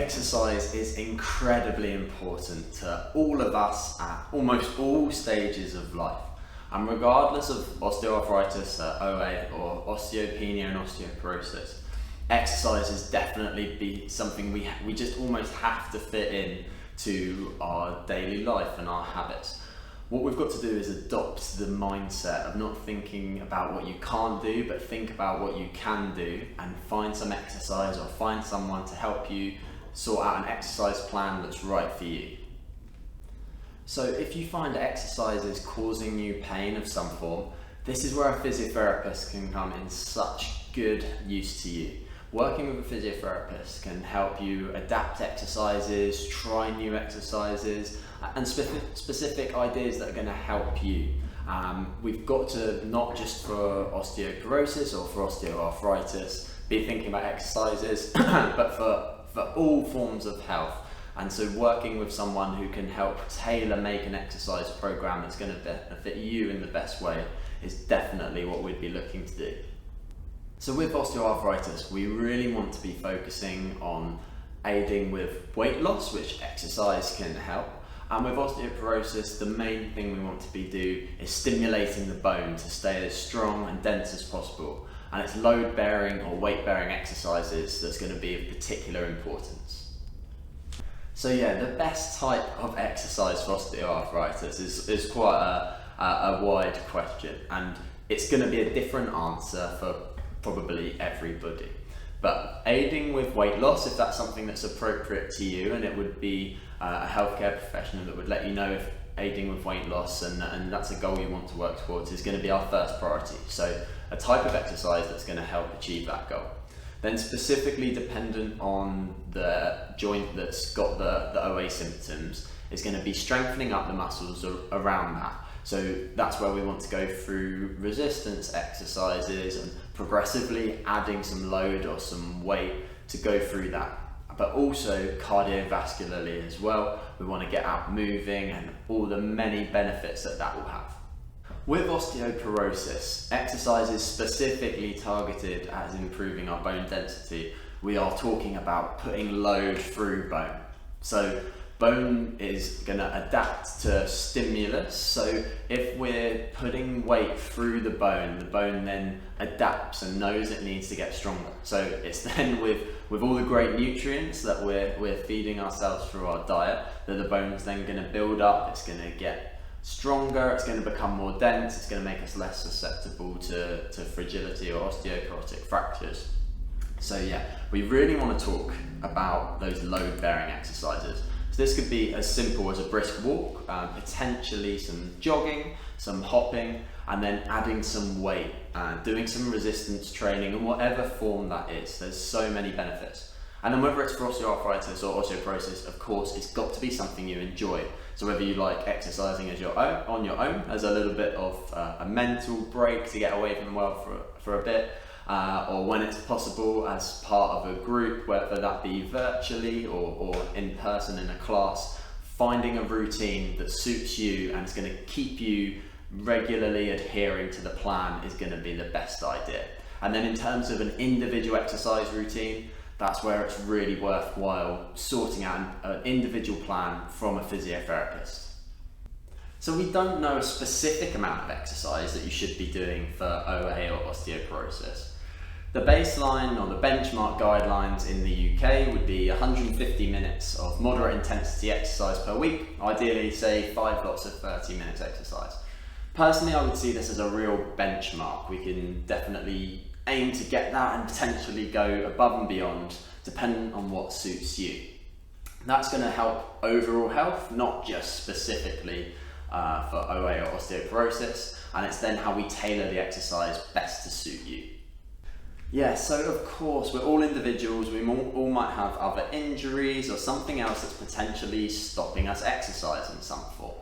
Exercise is incredibly important to all of us at almost all stages of life. And regardless of osteoarthritis, OA, or osteopenia and osteoporosis, exercise is definitely be something we just almost have to fit in to our daily life and our habits. What we've got to do is adopt the mindset of not thinking about what you can't do, but think about what you can do and find some exercise or find someone to help you sort out an exercise plan that's right for you. So if you find exercises causing you pain of some form, this is where a physiotherapist can come in such good use to you. Working with a physiotherapist can help you adapt exercises, try new exercises, and specific ideas that are going to help you. We've got to, not just for osteoporosis or for osteoarthritis, be thinking about exercises, but for all forms of health. And so working with someone who can help tailor make an exercise program that's going to benefit you in the best way is definitely what we'd be looking to do. So with osteoarthritis, we really want to be focusing on aiding with weight loss, which exercise can help. And with osteoporosis, the main thing we want to do is stimulating the bone to stay as strong and dense as possible. And it's load-bearing or weight-bearing exercises that's going to be of particular importance. So yeah, the best type of exercise for osteoarthritis is quite a wide question, and it's going to be a different answer for probably everybody. But aiding with weight loss, if that's something that's appropriate to you, and it would be a healthcare professional that would let you know if aiding with weight loss and that's a goal you want to work towards, is going to be our first priority. So a type of exercise that's going to help achieve that goal. Then specifically dependent on the joint that's got the OA symptoms is going to be strengthening up the muscles around that. So that's where we want to go through resistance exercises and progressively adding some load or some weight to go through that. But also cardiovascularly as well. We want to get out moving and all the many benefits that will have. With osteoporosis, exercise is specifically targeted at improving our bone density. We are talking about putting load through bone. So bone is going to adapt to stimulus. So if we're putting weight through the bone then adapts and knows it needs to get stronger. So it's then with all the great nutrients that we're feeding ourselves through our diet, that the bone's then going to build up, it's going to get stronger, it's going to become more dense, it's going to make us less susceptible to fragility or osteoporotic fractures. So yeah, we really want to talk about those load-bearing exercises. So this could be as simple as a brisk walk, potentially some jogging, some hopping, and then adding some weight, doing some resistance training in whatever form that is. There's so many benefits. And then whether it's for osteoarthritis or osteoporosis, of course, it's got to be something you enjoy. So whether you like exercising on your own as a little bit of a mental break to get away from the world for a bit, or when it's possible as part of a group, whether that be virtually or in person in a class, finding a routine that suits you and is going to keep you regularly adhering to the plan is going to be the best idea. And then in terms of an individual exercise routine, that's where it's really worthwhile sorting out an individual plan from a physiotherapist. So we don't know a specific amount of exercise that you should be doing for OA or osteoporosis. The baseline or the benchmark guidelines in the UK would be 150 minutes of moderate intensity exercise per week, ideally say 5 lots of 30 minutes exercise. Personally, I would see this as a real benchmark. We can definitely aim to get that and potentially go above and beyond depending on what suits you. That's going to help overall health, not just specifically for OA or osteoporosis, and it's then how we tailor the exercise best to suit you. Yeah, so of course we're all individuals, we all might have other injuries or something else that's potentially stopping us exercise in some form.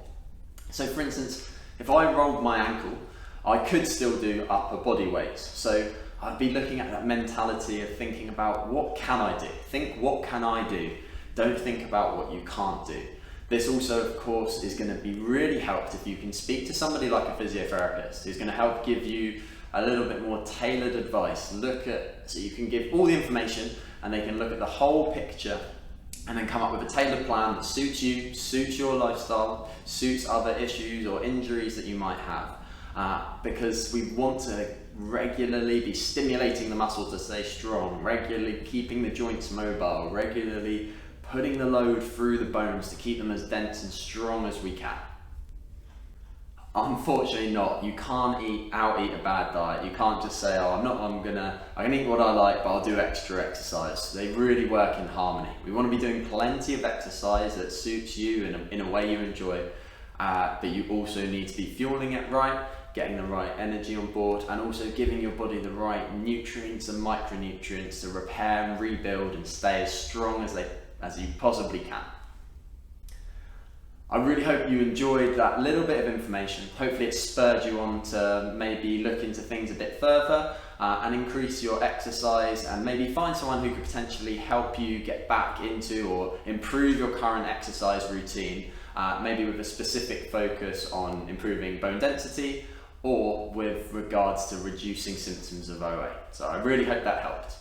So for instance, if I rolled my ankle, I could still do upper body weights. So I'd be looking at that mentality of thinking about what can I do? Think what can I do? Don't think about what you can't do. This also, of course, is going to be really helped if you can speak to somebody like a physiotherapist who's going to help give you a little bit more tailored advice. So you can give all the information and they can look at the whole picture and then come up with a tailored plan that suits you, suits your lifestyle, suits other issues or injuries that you might have. Because we want to regularly be stimulating the muscle to stay strong, regularly keeping the joints mobile, regularly putting the load through the bones to keep them as dense and strong as we can. Unfortunately not. You can't out-eat a bad diet. You can't just say, oh, I can eat what I like, but I'll do extra exercise. They really work in harmony. We want to be doing plenty of exercise that suits you in a way you enjoy, but you also need to be fueling it right, getting the right energy on board, and also giving your body the right nutrients and micronutrients to repair and rebuild and stay as strong as you possibly can. I really hope you enjoyed that little bit of information. Hopefully it spurred you on to maybe look into things a bit further and increase your exercise, and maybe find someone who could potentially help you get back into or improve your current exercise routine, maybe with a specific focus on improving bone density or with regards to reducing symptoms of OA. So I really hope that helped.